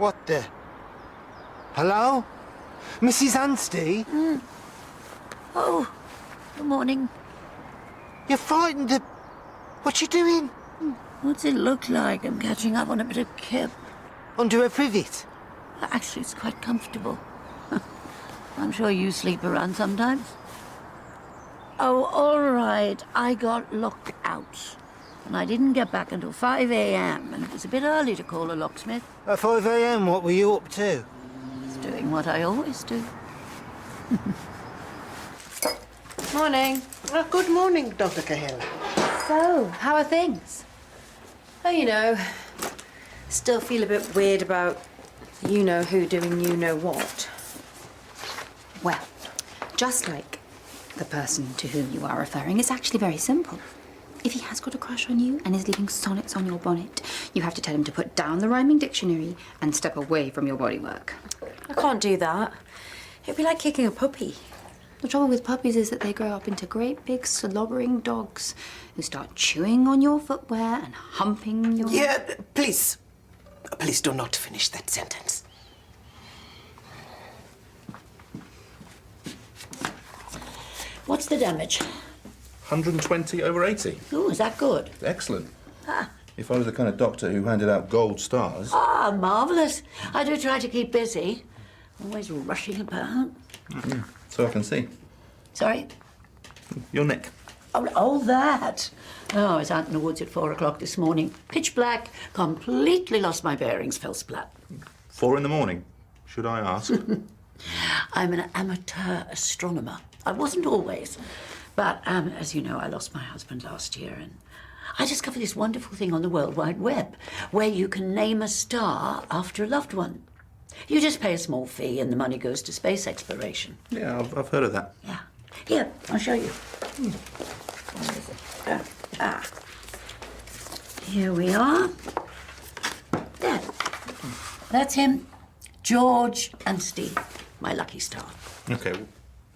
What the? Hello? Mrs. Anstey? Oh, good morning. You're frightened of... What you doing? What's it look like? I'm catching up on a bit of kip. Under a privet? Actually, it's quite comfortable. I'm sure you sleep around sometimes. Oh, all right. I got locked out. And I didn't get back until 5 a.m. and it was a bit early to call a locksmith. At 5 a.m, what were you up to? Just doing what I always do. Morning. Good morning, Dr. Cahill. So, how are things? Oh, you know, still feel a bit weird about you-know-who doing you-know-what. Well, just like the person to whom you are referring, it's actually very simple. If he has got a crush on you and is leaving sonnets on your bonnet, you have to tell him to put down the rhyming dictionary and step away from your bodywork. I can't do that. It'd be like kicking a puppy. The trouble with puppies is that they grow up into great big slobbering dogs who start chewing on your footwear and humping your... Yeah, please. Please do not finish that sentence. What's the damage? 120 over 80. Oh, is that good? Excellent. Ah. If I was the kind of doctor who handed out gold stars... Ah, marvellous. I do try to keep busy. Always rushing about. So I can see. Sorry? Your neck. Oh, that. Oh, I was out in the woods at 4 o'clock this morning. Pitch black, completely lost my bearings, fell splat. 4 in the morning, should I ask? I'm an amateur astronomer. I wasn't always. But, as you know, I lost my husband last year, and I discovered this wonderful thing on the World Wide Web, where you can name a star after a loved one. You just pay a small fee, and the money goes to space exploration. Yeah, I've heard of that. Yeah. Here, I'll show you. Where is it? Here we are. There. That's him. George and Steve, my lucky star. OK, well,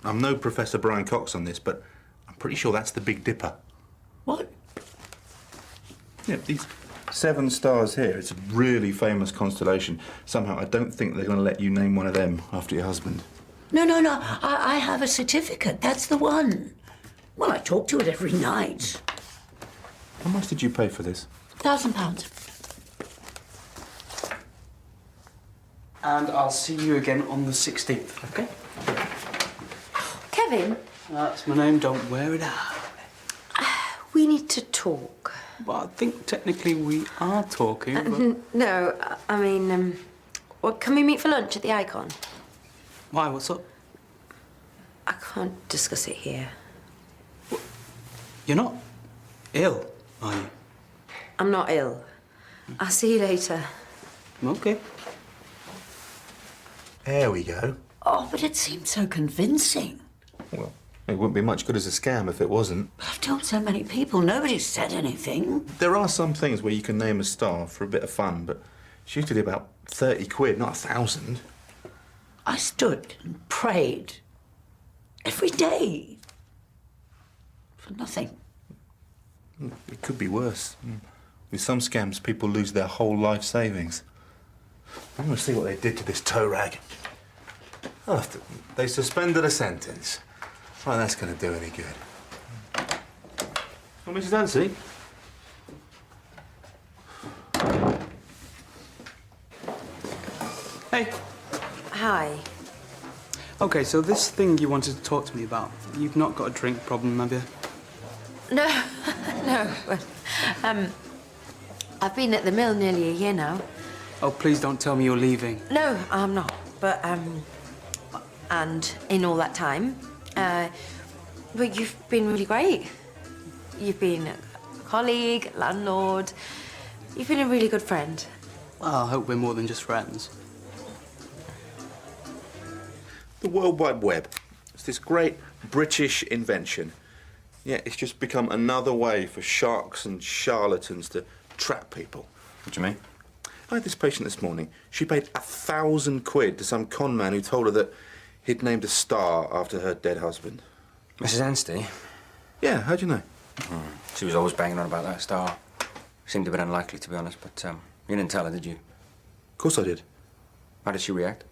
I'm no Professor Brian Cox on this, but I'm pretty sure that's the Big Dipper. What? Yeah, these 7 stars here, it's a really famous constellation. Somehow, I don't think they're going to let you name one of them after your husband. No. I have a certificate. That's the one. Well, I talk to it every night. How much did you pay for this? £1,000. And I'll see you again on the 16th, OK? Kevin, That's my name, don't wear it out. we need to talk. Well, I think technically we are talking, but... No, I mean, well, can we meet for lunch at the Icon? Why, what's up? I can't discuss it here. You're not ill, are you? I'm not ill. I'll see you later. OK. There we go. Oh, but it seems so convincing. Well, it wouldn't be much good as a scam if it wasn't. I've told so many people. Nobody's said anything. There are some things where you can name a star for a bit of fun, but it's usually about 30 quid, not 1,000. I stood and prayed every day for nothing. It could be worse. With some scams, people lose their whole life savings. I'm going to see what they did to this tow rag. Oh, they suspended a sentence. Right, that's going to do any good. Well, Mrs. Anstey? Hey. Hi. OK, so this thing you wanted to talk to me about, you've not got a drink problem, have you? No, no. I've been at the mill nearly a year now. Oh, please don't tell me you're leaving. No, I'm not. But, and in all that time, but you've been really great. You've been a colleague, landlord. You've been a really good friend. Well, I hope we're more than just friends. The World Wide Web. It's this great British invention. Yeah, it's just become another way for sharks and charlatans to trap people. What do you mean? I had this patient this morning. She paid 1,000 quid to some con man who told her that he'd named a star after her dead husband. Mrs. Anstey? Yeah, how'd you know? She was always banging on about that star. Seemed a bit unlikely, to be honest, but you didn't tell her, did you? Of course I did. How did she react?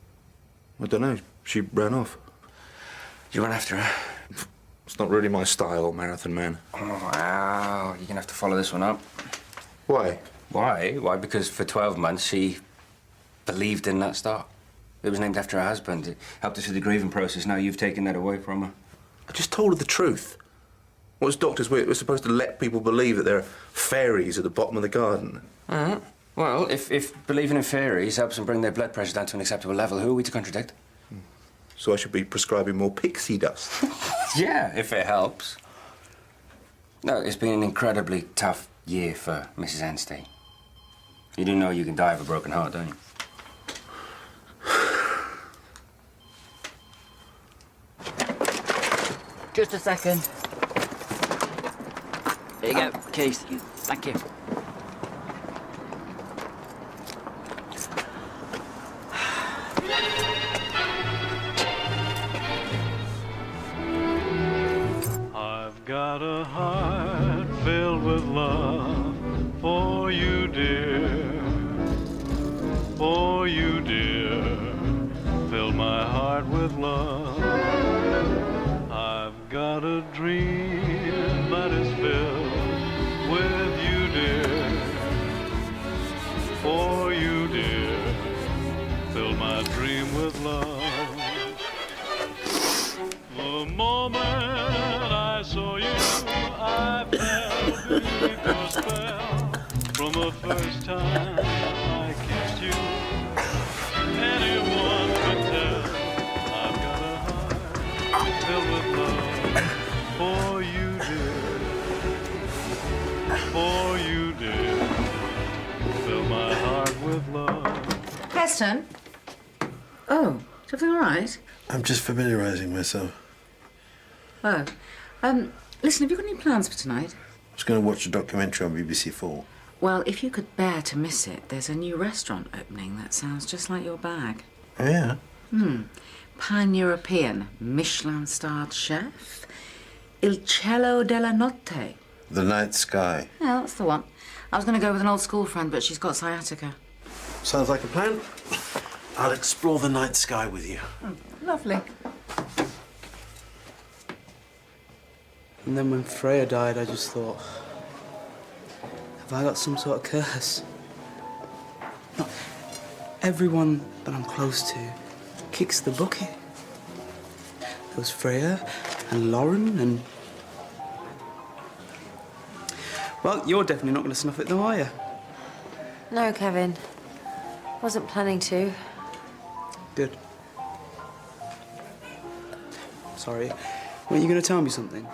I don't know. She ran off. You ran after her? It's not really my style, Marathon Man. Oh, wow. You're gonna have to follow this one up. Why? Why? Why? Because for 12 months she believed in that star. It was named after her husband. It helped her through the grieving process. Now you've taken that away from her. I just told her the truth. What was doctors? We're supposed to let people believe that there are fairies at the bottom of the garden. Well, if believing in fairies helps them bring their blood pressure down to an acceptable level, who are we to contradict? So I should be prescribing more pixie dust. Yeah, if it helps. No, it's been an incredibly tough year for Mrs. Anstey. You do know you can die of a broken heart, don't you? Just a second. There you go, keys. Thank you. I've got a heart filled with love for you, dear. For you, dear. Fill my heart with love. I've got a dream that is filled with you, dear. For you, dear. Fill my dream with love. The moment I saw you, I fell beneath your spell. From the first time I kissed you, anyone could tell. I've got a heart filled with love for you, dear. For you, dear. Fill my heart with love. Preston? Oh, is everything all right? I'm just familiarising myself. Oh. Listen, have you got any plans for tonight? I was going to watch a documentary on BBC4. Well, if you could bear to miss it, there's a new restaurant opening that sounds just like your bag. Oh, yeah? Pan-European, Michelin-starred chef. Il Cielo della Notte. The Night Sky. Yeah, that's the one. I was going to go with an old school friend, but she's got sciatica. Sounds like a plan. I'll explore the night sky with you. Lovely. And then when Freya died, I just thought, have I got some sort of curse? No, everyone that I'm close to kicks the bucket. There was Freya and Lauren and... Well, you're definitely not going to snuff it though, are you? No, Kevin. Wasn't planning to. Good. Sorry. Weren't you going to tell me something?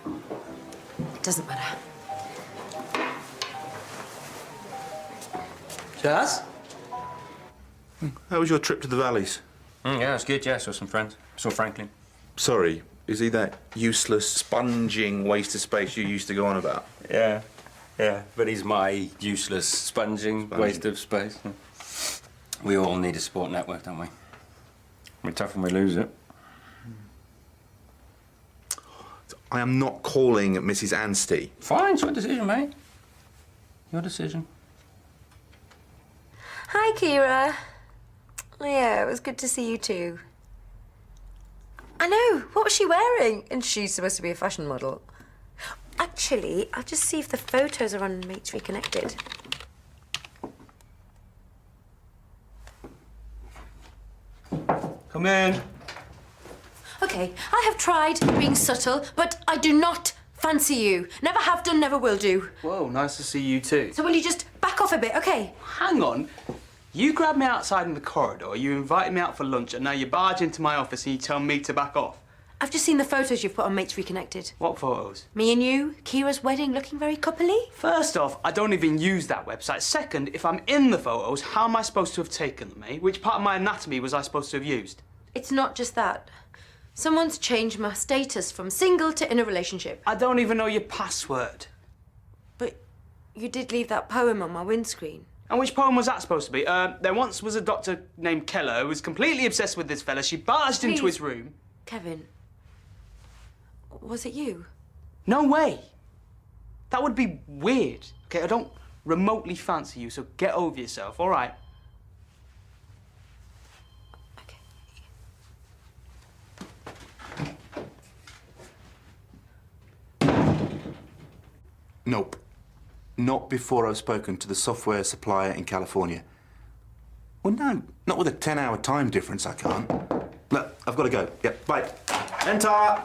It doesn't matter. Jazz? How was your trip to the valleys? Yeah, it was good, yeah. Saw some friends. Saw Franklin. Sorry, is he that useless, sponging waste of space you used to go on about? Yeah, but he's my useless, sponging waste of space. We all need a support network, don't we? We're tough when we lose it. I am not calling Mrs. Anstey. Fine, it's your decision, mate. Your decision. Hi, Kira. Yeah, it was good to see you too. I know. What was she wearing? And she's supposed to be a fashion model. Actually, I'll just see if the photos are on Mates Reconnected. Come in. Okay, I have tried being subtle, but I do not fancy you. Never have done, never will do. Whoa, nice to see you too. So will you just back off a bit, okay? Hang on. You grabbed me outside in the corridor, you invited me out for lunch, and now you barge into my office and you tell me to back off. I've just seen the photos you've put on Mates Reconnected. What photos? Me and you, Kira's wedding, looking very coupley. First off, I don't even use that website. Second, if I'm in the photos, how am I supposed to have taken them, eh? Which part of my anatomy was I supposed to have used? It's not just that. Someone's changed my status from single to in a relationship. I don't even know your password. But you did leave that poem on my windscreen. And which poem was that supposed to be? There once was a doctor named Keller who was completely obsessed with this fella. She barged into his room. Kevin, was it you? No way. That would be weird. Okay, I don't remotely fancy you, so get over yourself, all right? Nope. Not before I've spoken to the software supplier in California. Well, no, not with a 10-hour time difference, I can't. Look, I've got to go. Yep, bye. Enter!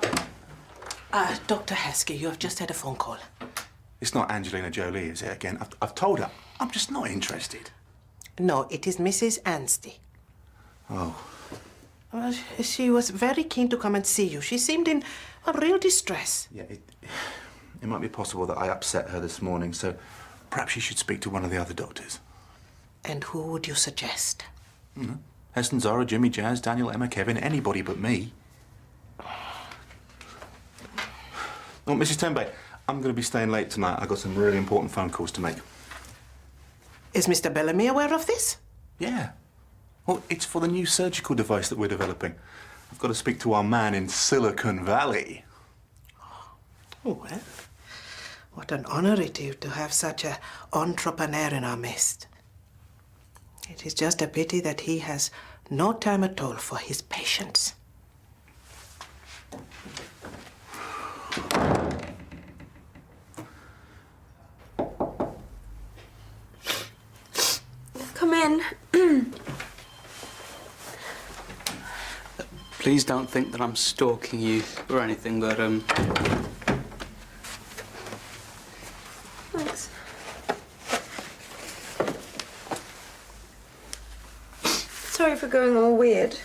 Dr. Heskey, you have just had a phone call. It's not Angelina Jolie, is it, again? I've told her. I'm just not interested. No, it is Mrs. Anstey. Oh. Well, she was very keen to come and see you. She seemed in a real distress. Yeah, it might be possible that I upset her this morning, so perhaps you should speak to one of the other doctors. And who would you suggest? Heston, Zara, Jimmy, Jazz, Daniel, Emma, Kevin, anybody but me. Oh, Mrs. Tembe, I'm going to be staying late tonight. I've got some really important phone calls to make. Is Mr. Bellamy aware of this? Yeah. Well, it's for the new surgical device that we're developing. I've got to speak to our man in Silicon Valley. Oh, well, what an honor it is to have such an entrepreneur in our midst. It is just a pity that he has no time at all for his patients. Come in. Please don't think that I'm stalking you or anything, but, Thanks. Sorry for going all weird.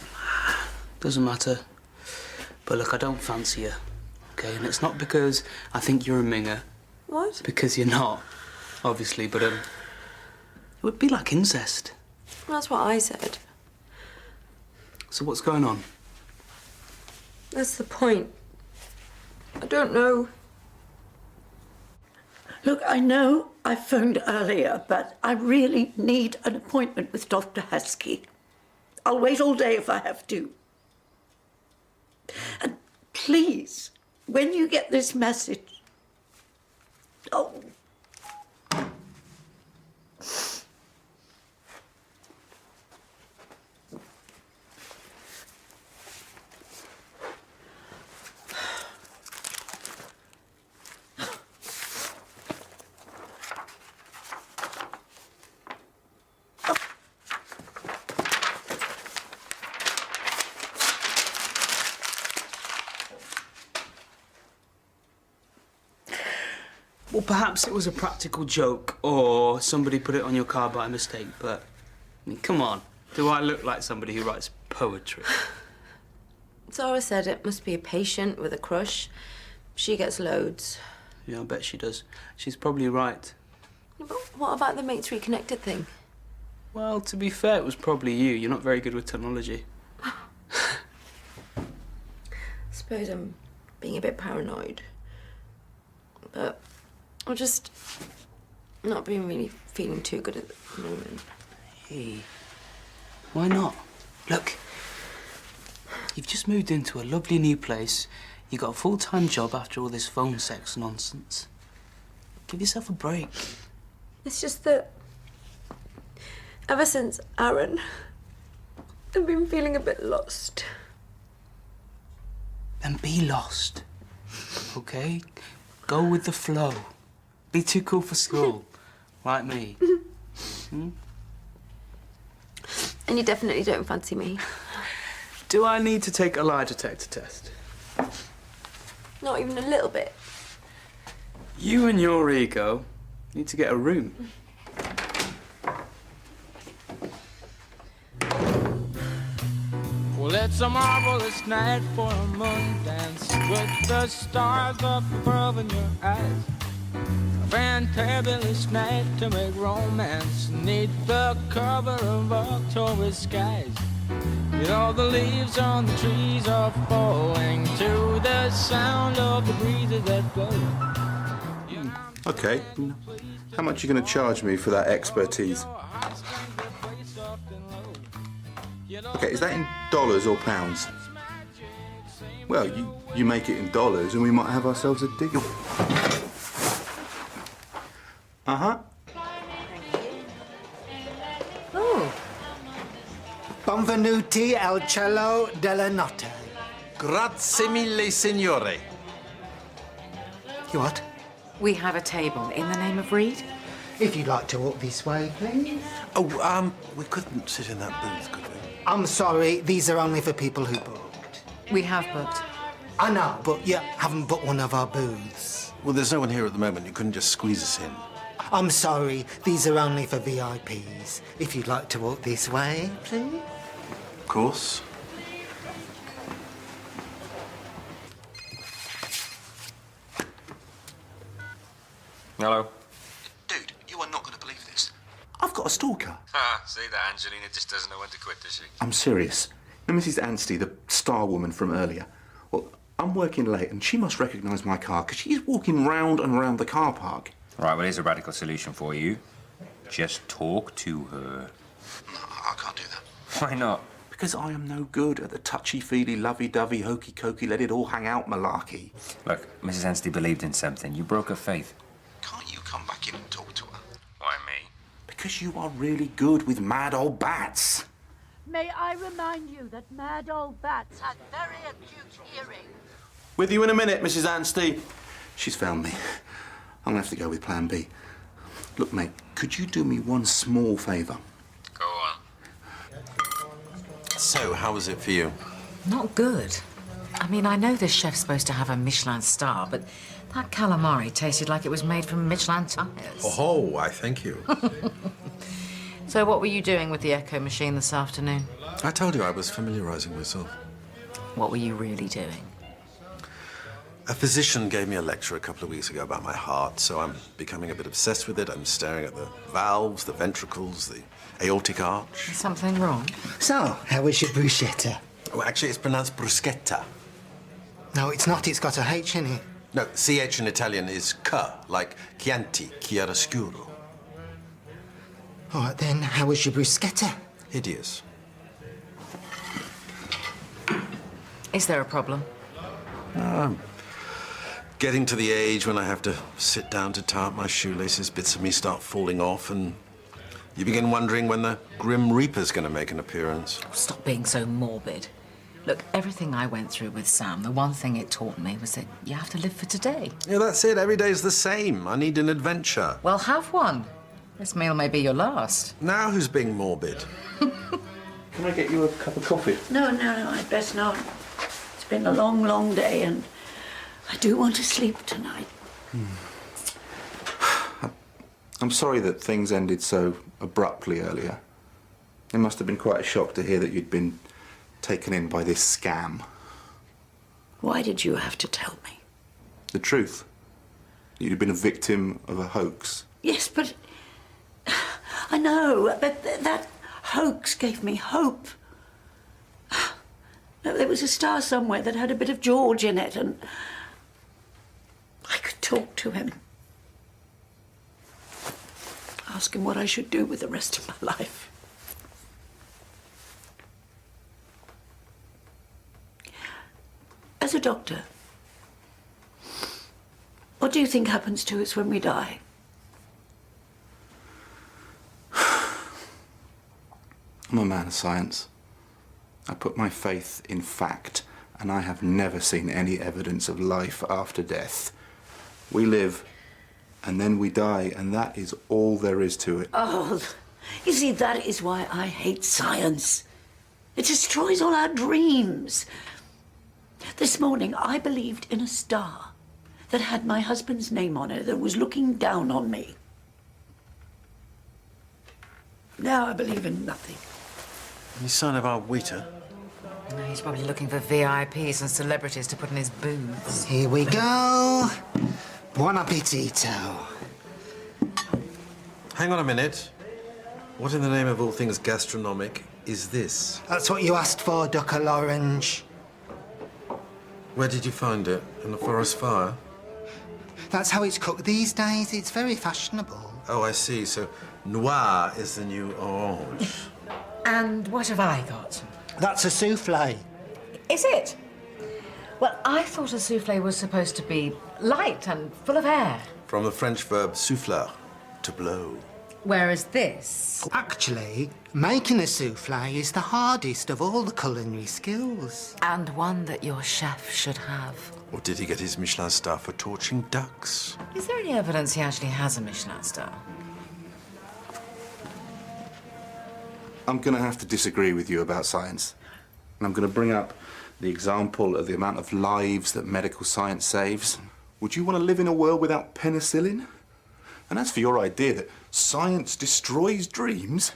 doesn't matter. But look, I don't fancy you, okay? And it's not because I think you're a minger. What? Because you're not, obviously, but, it would be like incest. That's what I said. So what's going on? That's the point. I don't know. Look, I know I phoned earlier, but I really need an appointment with Dr. Heskey. I'll wait all day if I have to. And please, when you get this message... Oh. Well, perhaps it was a practical joke, or somebody put it on your car by mistake, but, I mean, come on. Do I look like somebody who writes poetry? Zara said it must be a patient with a crush. She gets loads. Yeah, I bet she does. She's probably right. But what about the Mates Reconnected thing? Well, to be fair, it was probably you. You're not very good with technology. I suppose I'm being a bit paranoid. But I'm just not being really feeling too good at the moment. Hey, why not? Look, you've just moved into a lovely new place. You got a full-time job after all this phone sex nonsense. Give yourself a break. It's just that ever since Aaron, I've been feeling a bit lost. Then be lost, okay? Go with the flow. Be too cool for school, like me. Hmm? And you definitely don't fancy me. Do I need to take a lie detector test? Not even a little bit. You and your ego need to get a room. Well, it's a marvelous night for a moon dance with the stars up above in your eyes. A fantabulous night to make romance neath the cover of October skies. You know the leaves on the trees are falling to the sound of the breezes that blow. Okay. How much are you going to charge me for that expertise? Okay, is that in dollars or pounds? Well, you make it in dollars and we might have ourselves a deal. Uh-huh. Oh. Benvenuti al cello della notte. Grazie mille, signore. You what? We have a table in the name of Reed. If you'd like to walk this way, please. Oh, we couldn't sit in that booth, could we? I'm sorry, these are only for people who booked. We have booked. I know, but you haven't booked one of our booths. Well, there's no one here at the moment. You couldn't just squeeze us in. I'm sorry, these are only for VIPs. If you'd like to walk this way, please. Of course. Hello. Dude, you are not going to believe this. I've got a stalker. Ah, see that Angelina just doesn't know when to quit, does she? I'm serious. Now, Mrs. Anstey, the star woman from earlier, well, I'm working late and she must recognise my car because she's walking round and round the car park. Right, well, here's a radical solution for you. Just talk to her. No, I can't do that. Why not? Because I am no good at the touchy-feely, lovey-dovey, hokey-cokey, let it all hang out malarkey. Look, Mrs. Anstey believed in something. You broke her faith. Can't you come back in and talk to her? Why me? Because you are really good with mad old bats. May I remind you that mad old bats had very acute hearing. With you in a minute, Mrs. Anstey. She's found me. I'm gonna have to go with plan B. Look, mate, could you do me one small favour? Go on. So, how was it for you? Not good. I mean, I know this chef's supposed to have a Michelin star, but that calamari tasted like it was made from Michelin tires. Oh, I thank you. So what were you doing with the Echo machine this afternoon? I told you I was familiarising myself. What were you really doing? A physician gave me a lecture a couple of weeks ago about my heart, so I'm becoming a bit obsessed with it. I'm staring at the valves, the ventricles, the aortic arch. Is something wrong? So, how was your bruschetta? Oh, actually, it's pronounced bruschetta. No, it's not. It's got a H in it. No, CH in Italian is C, like Chianti, chiaroscuro. All right, then, how was your bruschetta? Hideous. Is there a problem? Getting to the age when I have to sit down to tie up my shoelaces, bits of me start falling off, and you begin wondering when the Grim Reaper's going to make an appearance. Stop being so morbid. Look, everything I went through with Sam, the one thing it taught me was that you have to live for today. Yeah, that's it. Every day's the same. I need an adventure. Well, have one. This meal may be your last. Now who's being morbid? Can I get you a cup of coffee? No, I'd best not. It's been a long, long day, and I do want to sleep tonight. I'm sorry that things ended so abruptly earlier. It must have been quite a shock to hear that you'd been taken in by this scam. Why did you have to tell me? The truth. You'd been a victim of a hoax. Yes, but I know, but that hoax gave me hope. There was a star somewhere that had a bit of George in it, and I could talk to him. Ask him what I should do with the rest of my life. As a doctor, what do you think happens to us when we die? I'm a man of science. I put my faith in fact, and I have never seen any evidence of life after death. We live, and then we die, and that is all there is to it. Oh, you see, that is why I hate science. It destroys all our dreams. This morning, I believed in a star that had my husband's name on it, that was looking down on me. Now I believe in nothing. Any sign of our waiter? No, he's probably looking for VIPs and celebrities to put in his booths. Here we go. Buon appetito. Hang on a minute. What in the name of all things gastronomic is this? That's what you asked for, Ducker Orange. Where did you find it? In the forest fire? That's how it's cooked these days. It's very fashionable. Oh, I see. So noir is the new orange. And what have I got? That's a souffle. Is it? Well, I thought a souffle was supposed to be light and full of air. From the French verb souffleur, to blow. Whereas this... Actually, making a souffle is the hardest of all the culinary skills. And one that your chef should have. Or did he get his Michelin star for torching ducks? Is there any evidence he actually has a Michelin star? I'm going to have to disagree with you about science. And I'm going to bring up the example of the amount of lives that medical science saves. Would you want to live in a world without penicillin? And as for your idea that science destroys dreams,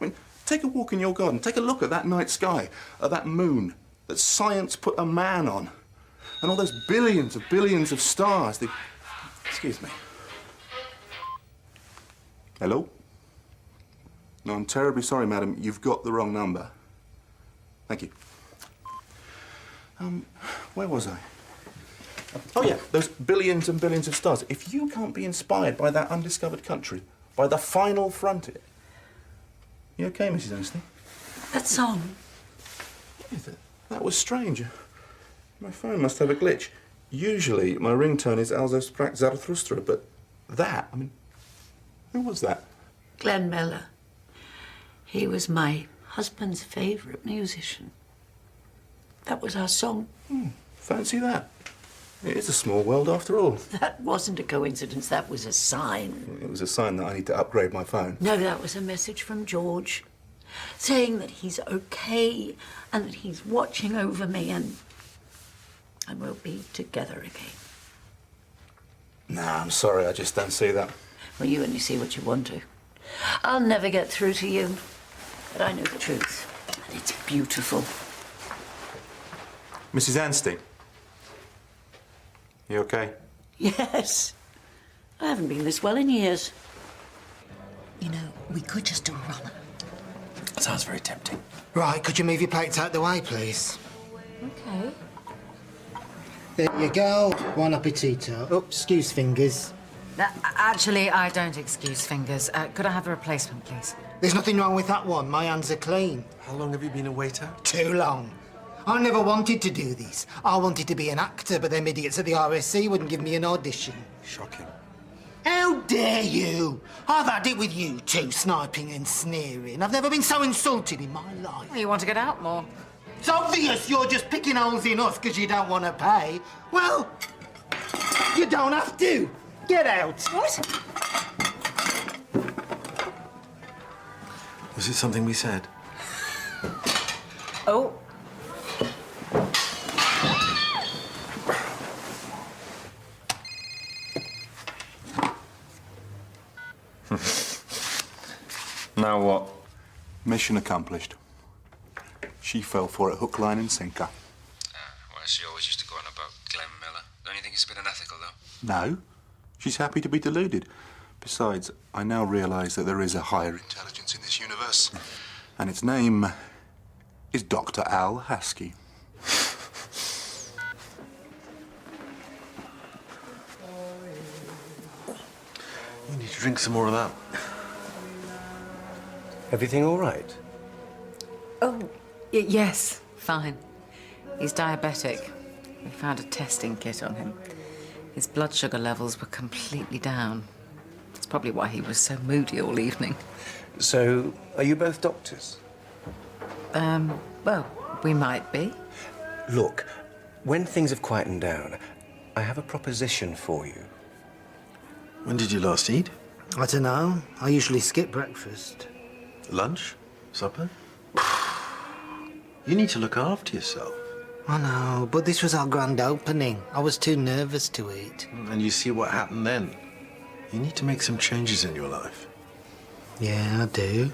I mean, take a walk in your garden, take a look at that night sky, at that moon that science put a man on, and all those billions of stars. Excuse me. Hello? No, I'm terribly sorry, madam. You've got the wrong number. Thank you. Where was I? Oh, yeah, those billions and billions of stars. If you can't be inspired by that undiscovered country, by the final frontier... You okay, Mrs. Anstey? That song. Yeah, that was strange. My phone must have a glitch. Usually, my ringtone is Also sprach Zarathustra, but that, I mean... Who was that? Glenn Miller. He was my husband's favourite musician. That was our song. Fancy that. It is a small world after all. That wasn't a coincidence, that was a sign. It was a sign that I need to upgrade my phone. No, that was a message from George, saying that he's okay and that he's watching over me and we'll be together again. Nah, I'm sorry, I just don't see that. Well, you only see what you want to. I'll never get through to you, but I know the truth, and it's beautiful. Mrs. Anstey. You okay? Yes. I haven't been this well in years. You know, we could just do a runner. Sounds very tempting. Right, could you move your plates out the way, please? Okay. There you go. Buon appetito. Oh, excuse fingers. Actually, I don't excuse fingers. Could I have a replacement, please? There's nothing wrong with that one. My hands are clean. How long have you been a waiter? Too long. I never wanted to do this. I wanted to be an actor, but them idiots at the RSC wouldn't give me an audition. Shocking. How dare you? I've had it with you two, sniping and sneering. I've never been so insulted in my life. You want to get out more? It's obvious you're just picking holes in us because you don't want to pay. Well, you don't have to. Get out. What? Was it something we said? Oh. Now what? Mission accomplished. She fell for it hook, line and sinker. Well, she always used to go on about Glenn Miller. Don't you think it's a bit unethical, though? No. She's happy to be deluded. Besides, I now realise that there is a higher intelligence in this universe. And its name is Dr. Al Haskey. You need to drink some more of that. Everything all right? Oh, yes, fine. He's diabetic. We found a testing kit on him. His blood sugar levels were completely down. That's probably why he was so moody all evening. So, are you both doctors? Well, we might be. Look, when things have quietened down, I have a proposition for you. When did you last eat? I don't know. I usually skip breakfast. Lunch? Supper? You need to look after yourself. I know, but this was our grand opening. I was too nervous to eat. And you see what happened then. You need to make some changes in your life. Yeah, I do.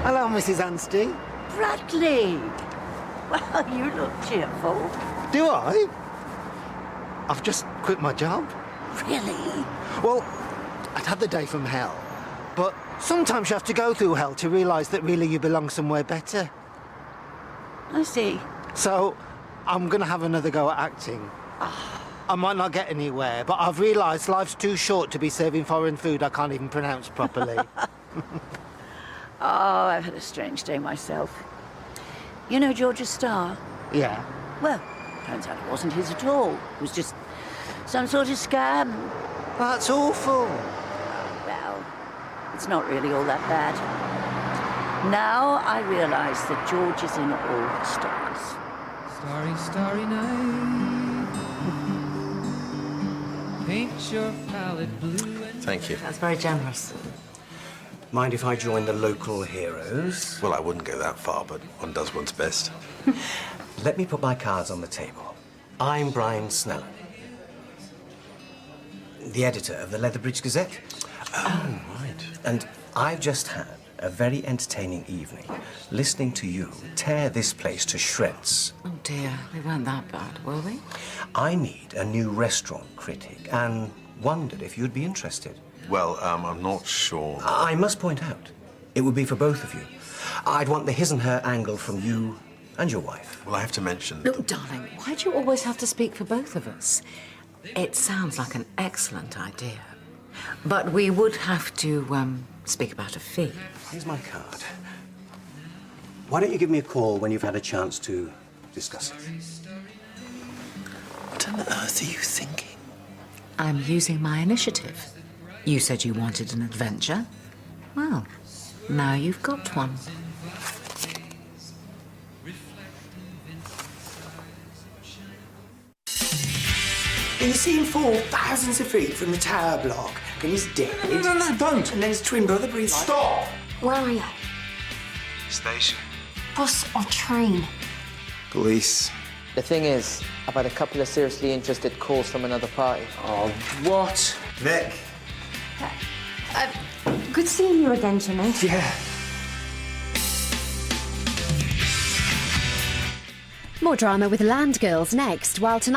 Hello, Mrs. Anstey. Bradley! Well, you look cheerful. Do I? I've just quit my job. Really? Well, I'd had the day from hell. But sometimes you have to go through hell to realise that really you belong somewhere better. I see. So, I'm going to have another go at acting. I might not get anywhere, but I've realised life's too short to be serving foreign food I can't even pronounce properly. Oh, I've had a strange day myself. You know George's star? Yeah. Well, Turns out it wasn't his at all. It was just some sort of scam. That's awful. Well, it's not really all that bad. Now I realise that George is in all the stars. Starry, starry night. Paint your palette blue and Thank you. That's very generous. Mind if I join the local heroes? Well, I wouldn't go that far, but one does one's best. Let me put my cards on the table. I'm Brian Sneller, the editor of the Leatherbridge Gazette. Oh, right. And I've just had a very entertaining evening listening to you tear this place to shreds. Oh dear, we weren't that bad, were we? I need a new restaurant critic and wondered if you'd be interested. Well, I'm not sure. I must point out, it would be for both of you. I'd want the his and her angle from you and your wife. Well, I have to mention... Look, darling, why do you always have to speak for both of us? It sounds like an excellent idea. But we would have to, speak about a fee. Here's my card. Why don't you give me a call when you've had a chance to discuss it? What on earth are you thinking? I'm using my initiative. You said you wanted an adventure. Well, now you've got one. You see him fall thousands of feet from the tower block, and he's dead. No, don't! And then his twin brother breathes. Stop! Where are you? Station. Bus or train? Police. The thing is, I've had a couple of seriously interested calls from another party. Oh, what? Nick. Good seeing you again, Jimmy. Yeah. More drama with Land Girls next, while tonight...